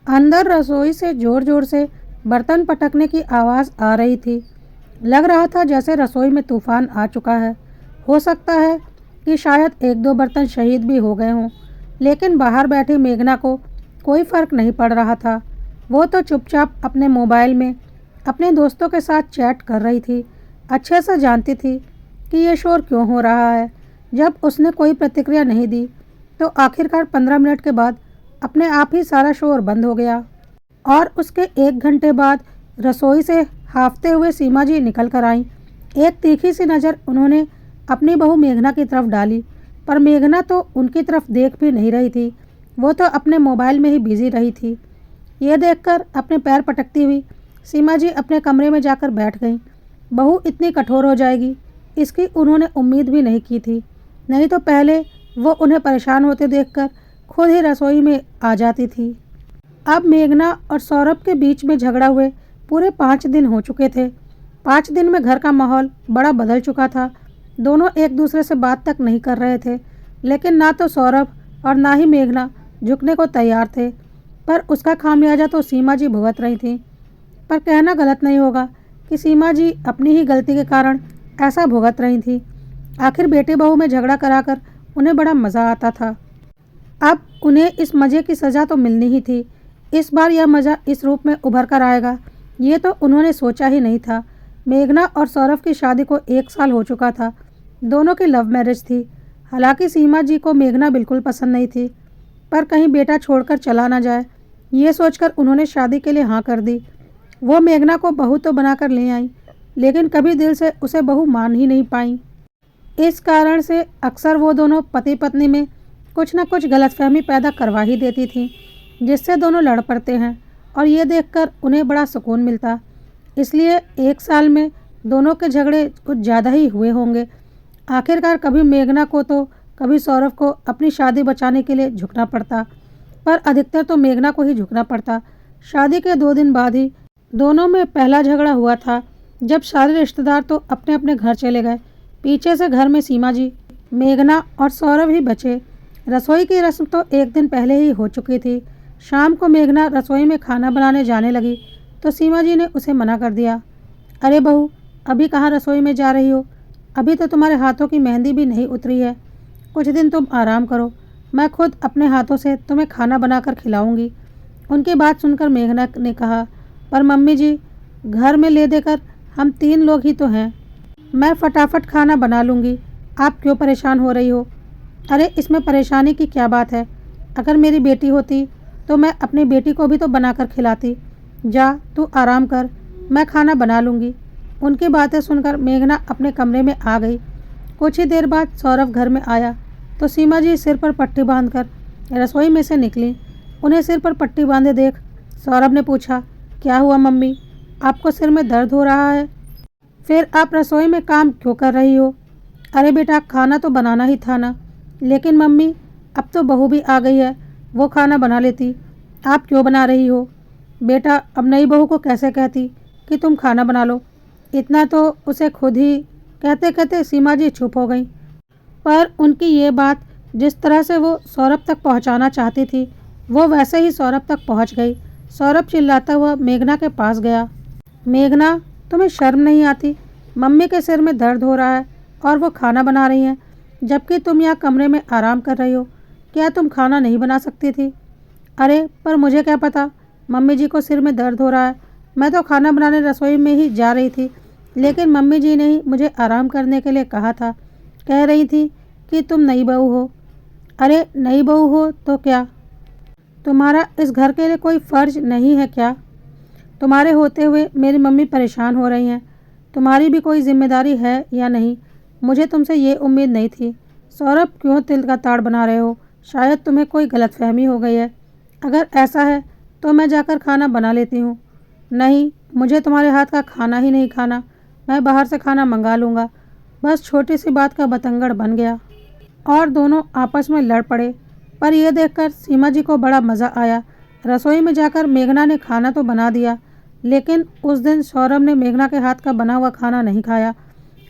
अंदर रसोई से ज़ोर ज़ोर से बर्तन पटकने की आवाज़ आ रही थी। लग रहा था जैसे रसोई में तूफान आ चुका है। हो सकता है कि शायद एक दो बर्तन शहीद भी हो गए हों, लेकिन बाहर बैठी मेघना को कोई फ़र्क नहीं पड़ रहा था। वो तो चुपचाप अपने मोबाइल में अपने दोस्तों के साथ चैट कर रही थी। अच्छे से जानती थी कि ये शोर क्यों हो रहा है। जब उसने कोई प्रतिक्रिया नहीं दी, तो आखिरकार 15 मिनट के बाद अपने आप ही सारा शोर बंद हो गया। और उसके 1 घंटे बाद रसोई से हांफते हुए सीमा जी निकल कर आईं। एक तीखी सी नज़र उन्होंने अपनी बहू मेघना की तरफ डाली, पर मेघना तो उनकी तरफ देख भी नहीं रही थी। वो तो अपने मोबाइल में ही बिजी रही थी। ये देखकर अपने पैर पटकती हुई सीमा जी अपने कमरे में जाकर बैठ गईं। बहू इतनी कठोर हो जाएगी, इसकी उन्होंने उम्मीद भी नहीं की थी। नहीं तो पहले वो उन्हें परेशान होते देखकर खुद ही रसोई में आ जाती थी। अब मेघना और सौरभ के बीच में झगड़ा हुए पूरे 5 दिन हो चुके थे। 5 दिन में घर का माहौल बड़ा बदल चुका था। दोनों एक दूसरे से बात तक नहीं कर रहे थे, लेकिन ना तो सौरभ और ना ही मेघना झुकने को तैयार थे। पर उसका खामियाजा तो सीमा जी भुगत रही थी। पर कहना गलत नहीं होगा कि सीमा जी अपनी ही गलती के कारण ऐसा भुगत रही थी। आखिर बेटे बहू में झगड़ा कराकर उन्हें बड़ा मज़ा आता था। अब उन्हें इस मज़े की सज़ा तो मिलनी ही थी। इस बार यह मज़ा इस रूप में उभर कर आएगा, ये तो उन्होंने सोचा ही नहीं था। मेघना और सौरभ की शादी को 1 साल हो चुका था। दोनों की लव मैरिज थी। हालांकि सीमा जी को मेघना बिल्कुल पसंद नहीं थी, पर कहीं बेटा छोड़कर चला ना जाए, ये सोचकर उन्होंने शादी के लिए हाँ कर दी। वो मेघना को बहू तो बनाकर ले आई, लेकिन कभी दिल से उसे बहू मान ही नहीं पाई। इस कारण से अक्सर वो दोनों पति पत्नी में कुछ न कुछ गलतफहमी पैदा करवा ही देती थी, जिससे दोनों लड़ पड़ते हैं और ये देखकर उन्हें बड़ा सुकून मिलता। इसलिए 1 साल में दोनों के झगड़े कुछ ज़्यादा ही हुए होंगे। आखिरकार कभी मेघना को तो कभी सौरभ को अपनी शादी बचाने के लिए झुकना पड़ता, पर अधिकतर तो मेघना को ही झुकना पड़ता। शादी के 2 दिन बाद ही दोनों में पहला झगड़ा हुआ था, जब सारे रिश्तेदार तो अपने अपने घर चले गए। पीछे से घर में सीमा जी, मेघना और सौरभ ही बचे। रसोई की रस्म तो 1 दिन पहले ही हो चुकी थी। शाम को मेघना रसोई में खाना बनाने जाने लगी तो सीमा जी ने उसे मना कर दिया। अरे बहू, अभी कहाँ रसोई में जा रही हो? अभी तो तुम्हारे हाथों की मेहंदी भी नहीं उतरी है। कुछ दिन तुम आराम करो, मैं खुद अपने हाथों से तुम्हें खाना बनाकर खिलाऊंगी। उनकी बात सुनकर मेघना ने कहा, पर मम्मी जी, घर में ले देकर हम 3 लोग ही तो हैं। मैं फटाफट खाना बना लूँगी, आप क्यों परेशान हो रही हो? अरे इसमें परेशानी की क्या बात है? अगर मेरी बेटी होती तो मैं अपनी बेटी को भी तो बनाकर खिलाती। जा तू आराम कर, मैं खाना बना लूँगी। उनकी बातें सुनकर मेघना अपने कमरे में आ गई। कुछ ही देर बाद सौरभ घर में आया तो सीमा जी सिर पर पट्टी बांधकर रसोई में से निकली। उन्हें सिर पर पट्टी बांधे देख सौरभ ने पूछा, क्या हुआ मम्मी, आपको सिर में दर्द हो रहा है? फिर आप रसोई में काम क्यों कर रही हो? अरे बेटा, खाना तो बनाना ही था ना। लेकिन मम्मी, अब तो बहू भी आ गई है, वो खाना बना लेती, आप क्यों बना रही हो? बेटा, अब नई बहू को कैसे कहती कि तुम खाना बना लो? इतना तो उसे खुद ही। कहते कहते सीमा जी चुप हो गई। पर उनकी ये बात जिस तरह से वो सौरभ तक पहुंचाना चाहती थी, वो वैसे ही सौरभ तक पहुंच गई। सौरभ चिल्लाता हुआ मेघना के पास गया। मेघना, तुम्हें शर्म नहीं आती? मम्मी के सिर में दर्द हो रहा है और वो खाना बना रही हैं, जबकि तुम यहाँ कमरे में आराम कर रही हो। क्या तुम खाना नहीं बना सकती थी? अरे पर मुझे क्या पता मम्मी जी को सिर में दर्द हो रहा है। मैं तो खाना बनाने रसोई में ही जा रही थी, लेकिन मम्मी जी ने ही मुझे आराम करने के लिए कहा था। कह रही थी कि तुम नई बहू हो। अरे नई बहू हो तो क्या, तुम्हारा इस घर के लिए कोई फ़र्ज नहीं है क्या? तुम्हारे होते हुए मेरी मम्मी परेशान हो रही हैं। तुम्हारी भी कोई जिम्मेदारी है या नहीं? मुझे तुमसे ये उम्मीद नहीं थी। सौरभ, क्यों तिल का ताड़ बना रहे हो? शायद तुम्हें कोई गलतफहमी हो गई है। अगर ऐसा है तो मैं जाकर खाना बना लेती हूँ। नहीं, मुझे तुम्हारे हाथ का खाना ही नहीं खाना, मैं बाहर से खाना मंगा लूँगा। बस छोटी सी बात का बतंगड़ बन गया और दोनों आपस में लड़ पड़े। पर यह देखकर सीमा जी को बड़ा मज़ा आया। रसोई में जाकर मेघना ने खाना तो बना दिया, लेकिन उस दिन सौरभ ने मेघना के हाथ का बना हुआ खाना नहीं खाया।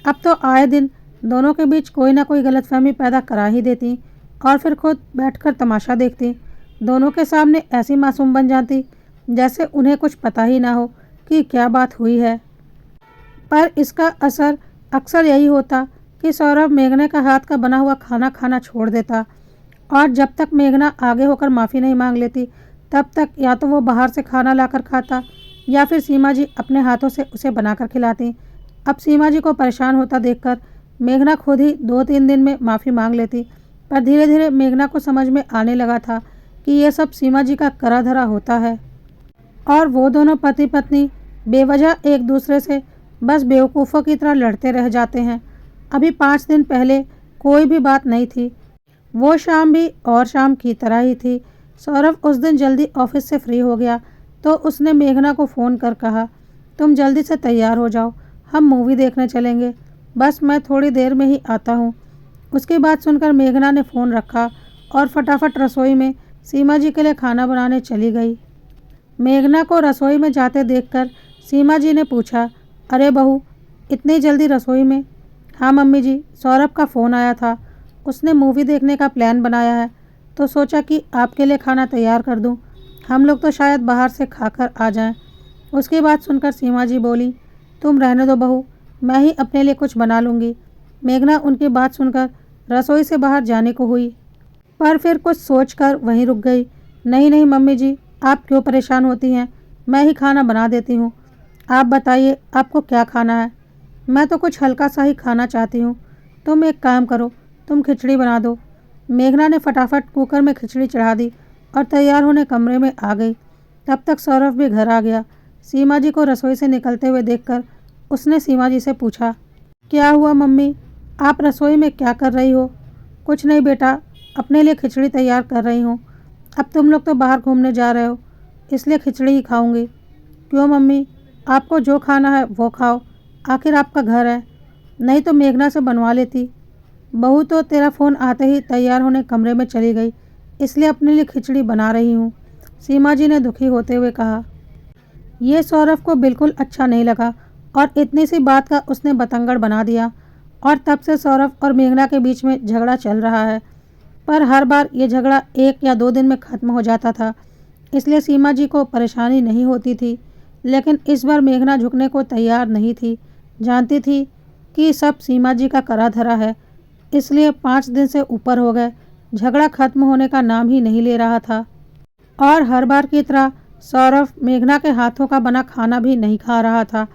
अब तो आए दिन दोनों के बीच कोई ना कोई गलतफहमी पैदा करा ही देती और फिर खुद बैठकर तमाशा देखती। दोनों के सामने ऐसी मासूम बन जाती जैसे उन्हें कुछ पता ही ना हो कि क्या बात हुई है। पर इसका असर अक्सर यही होता कि सौरभ मेघना का हाथ का बना हुआ खाना खाना छोड़ देता और जब तक मेघना आगे होकर माफ़ी नहीं मांग लेती तब तक या तो वो बाहर से खाना लाकर खाता या फिर सीमा जी अपने हाथों से उसे बनाकर खिलाती। अब सीमा जी को परेशान होता देखकर मेघना खुद ही 2-3 दिन में माफ़ी मांग लेती। पर धीरे धीरे मेघना को समझ में आने लगा था कि ये सब सीमा जी का करा धरा होता है और वो दोनों पति पत्नी बेवजह एक दूसरे से बस बेवकूफ़ों की तरह लड़ते रह जाते हैं। अभी 5 दिन पहले कोई भी बात नहीं थी। वो शाम भी और शाम की तरह ही थी। सौरभ उस दिन जल्दी ऑफिस से फ्री हो गया तो उसने मेघना को फ़ोन कर कहा, तुम जल्दी से तैयार हो जाओ, हम मूवी देखने चलेंगे, बस मैं थोड़ी देर में ही आता हूँ। उसकी बात सुनकर मेघना ने फ़ोन रखा और फटाफट रसोई में सीमा जी के लिए खाना बनाने चली गई। मेघना को रसोई में जाते देखकर सीमा जी ने पूछा, अरे बहू, इतनी जल्दी रसोई में? हाँ मम्मी जी, सौरभ का फ़ोन आया था, उसने मूवी देखने का प्लान बनाया है तो सोचा कि आपके लिए खाना तैयार कर दूं। हम लोग तो शायद बाहर से खाकर आ जाएं। उसकी बात सुनकर सीमा जी बोली, तुम रहने दो बहू, मैं ही अपने लिए कुछ बना लूँगी। मेघना उनकी बात सुनकर रसोई से बाहर जाने को हुई पर फिर कुछ सोचकर वहीं रुक गई। नहीं नहीं मम्मी जी, आप क्यों परेशान होती हैं, मैं ही खाना बना देती हूँ। आप बताइए आपको क्या खाना है? मैं तो कुछ हल्का सा ही खाना चाहती हूँ। तुम एक काम करो, तुम खिचड़ी बना दो। मेघना ने फटाफट कुकर में खिचड़ी चढ़ा दी और तैयार होने कमरे में आ गई। तब तक सौरभ भी घर आ गया। सीमा जी को रसोई से निकलते हुए देखकर उसने सीमा जी से पूछा, क्या हुआ मम्मी, आप रसोई में क्या कर रही हो? कुछ नहीं बेटा, अपने लिए खिचड़ी तैयार कर रही हूँ। अब तुम लोग तो बाहर घूमने जा रहे हो इसलिए खिचड़ी ही खाऊंगी। क्यों मम्मी, आपको जो खाना है वो खाओ, आखिर आपका घर है, नहीं तो मेघना से बनवा लेती। बहू तो तेरा फ़ोन आते ही तैयार होने कमरे में चली गई, इसलिए अपने लिए खिचड़ी बना रही हूँ, सीमा जी ने दुखी होते हुए कहा। ये सौरभ को बिल्कुल अच्छा नहीं लगा और इतनी सी बात का उसने बतंगड़ बना दिया और तब से सौरभ और मेघना के बीच में झगड़ा चल रहा है। पर हर बार ये झगड़ा 1 या 2 दिन में ख़त्म हो जाता था, इसलिए सीमा जी को परेशानी नहीं होती थी। लेकिन इस बार मेघना झुकने को तैयार नहीं थी। जानती थी कि सब सीमा जी का करा धरा है, इसलिए 5 दिन से ऊपर हो गए, झगड़ा खत्म होने का नाम ही नहीं ले रहा था। और हर बार की तरह सौरभ मेघना के हाथों का बना खाना भी नहीं खा रहा था।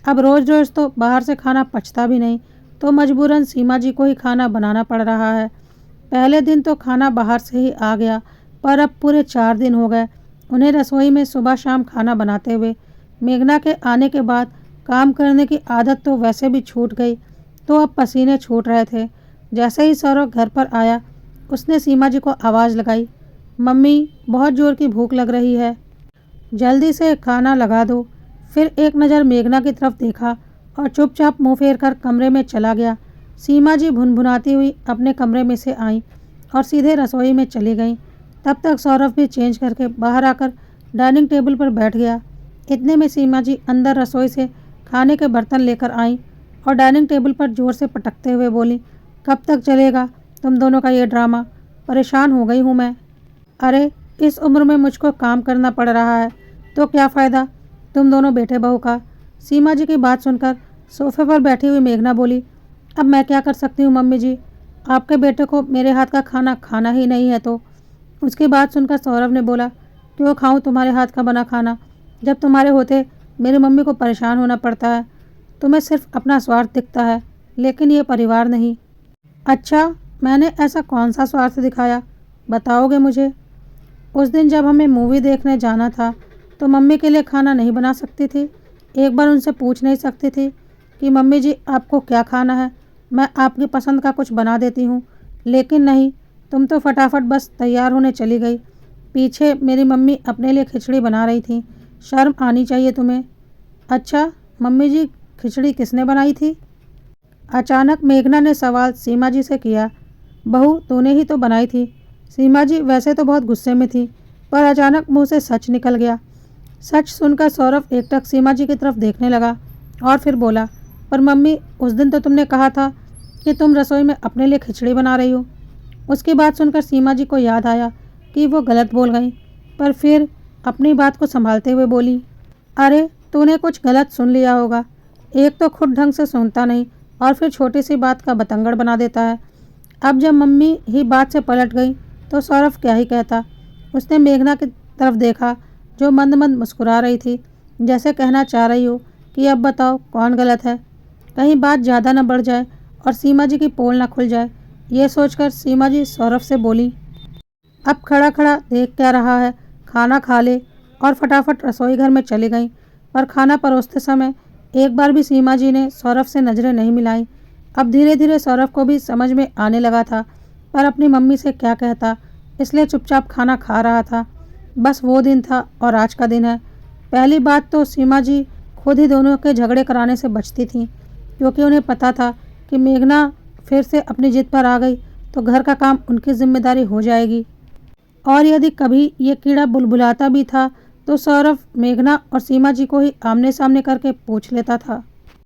अब रोज़ रोज़ तो बाहर से खाना पचता भी नहीं, तो मजबूरन सीमा जी को ही खाना बनाना पड़ रहा है। पहले दिन तो खाना बाहर से ही आ गया, पर अब पूरे 4 दिन हो गए उन्हें रसोई में सुबह शाम खाना बनाते हुए। मेघना के आने के बाद काम करने की आदत तो वैसे भी छूट गई, तो अब पसीने छूट रहे थे। जैसे ही सौरभ घर पर आया उसने सीमा जी को आवाज़ लगाई, मम्मी बहुत ज़ोर की भूख लग रही है, जल्दी से खाना लगा दो। फिर एक नज़र मेघना की तरफ देखा और चुपचाप मुंह फेर कर कमरे में चला गया। सीमा जी भुनभुनाती हुई अपने कमरे में से आईं और सीधे रसोई में चली गईं। तब तक सौरभ भी चेंज करके बाहर आकर डाइनिंग टेबल पर बैठ गया। इतने में सीमा जी अंदर रसोई से खाने के बर्तन लेकर आईं और डाइनिंग टेबल पर ज़ोर से पटकते हुए बोली, कब तक चलेगा तुम दोनों का ये ड्रामा, परेशान हो गई हूँ मैं। अरे इस उम्र में मुझको काम करना पड़ रहा है तो क्या फ़ायदा तुम दोनों बेटे बहू का। सीमा जी की बात सुनकर सोफे पर बैठी हुई मेघना बोली, अब मैं क्या कर सकती हूँ मम्मी जी, आपके बेटे को मेरे हाथ का खाना खाना ही नहीं है तो। उसकी बात सुनकर सौरभ ने बोला, क्यों खाऊं तुम्हारे हाथ का बना खाना, जब तुम्हारे होते मेरी मम्मी को परेशान होना पड़ता है। तुम्हें सिर्फ अपना स्वार्थ दिखता है, लेकिन ये परिवार नहीं। अच्छा, मैंने ऐसा कौन सा स्वार्थ दिखाया, बताओगे मुझे? उस दिन जब हमें मूवी देखने जाना था तो मम्मी के लिए खाना नहीं बना सकती थी? एक बार उनसे पूछ नहीं सकती थी कि मम्मी जी आपको क्या खाना है, मैं आपकी पसंद का कुछ बना देती हूँ? लेकिन नहीं, तुम तो फटाफट बस तैयार होने चली गई। पीछे मेरी मम्मी अपने लिए खिचड़ी बना रही थी, शर्म आनी चाहिए तुम्हें। अच्छा मम्मी जी, खिचड़ी किसने बनाई थी? अचानक मेघना ने सवाल सीमा जी से किया। बहू तूने ही तो बनाई थी। सीमा जी वैसे तो बहुत गुस्से में थी, पर अचानक मुंह से सच निकल गया। सच सुनकर सौरभ एकटक सीमा जी की तरफ देखने लगा और फिर बोला, पर मम्मी उस दिन तो तुमने कहा था कि तुम रसोई में अपने लिए खिचड़ी बना रही हो। उसकी बात सुनकर सीमा जी को याद आया कि वो गलत बोल गई, पर फिर अपनी बात को संभालते हुए बोली, अरे तूने कुछ गलत सुन लिया होगा। एक तो खुद ढंग से सुनता नहीं और फिर छोटी सी बात का बतंगड़ बना देता है। अब जब मम्मी ही बात से पलट गई तो सौरभ क्या ही कहता। उसने मेघना की तरफ देखा जो मंद मंद मुस्कुरा रही थी, जैसे कहना चाह रही हो कि अब बताओ कौन गलत है, कहीं बात ज़्यादा न बढ़ जाए और सीमा जी की पोल न खुल जाए। ये सोचकर सीमा जी सौरभ से बोली, अब खड़ा खड़ा देख क्या रहा है, खाना खा ले। और फटाफट रसोई घर में चली गई। पर खाना परोसते समय एक बार भी सीमा जी ने सौरभ से नज़रें नहीं मिलाई। अब धीरे धीरे सौरभ को भी समझ में आने लगा था, पर अपनी मम्मी से क्या कहता, इसलिए चुपचाप खाना खा रहा था। बस वो दिन था और आज का दिन है। पहली बात तो सीमा जी खुद ही दोनों के झगड़े कराने से बचती थीं, क्योंकि उन्हें पता था कि मेघना फिर से अपनी जिद पर आ गई तो घर का काम उनकी जिम्मेदारी हो जाएगी। और यदि कभी ये कीड़ा बुलबुलाता भी था तो सौरभ मेघना और सीमा जी को ही आमने सामने करके पूछ लेता था।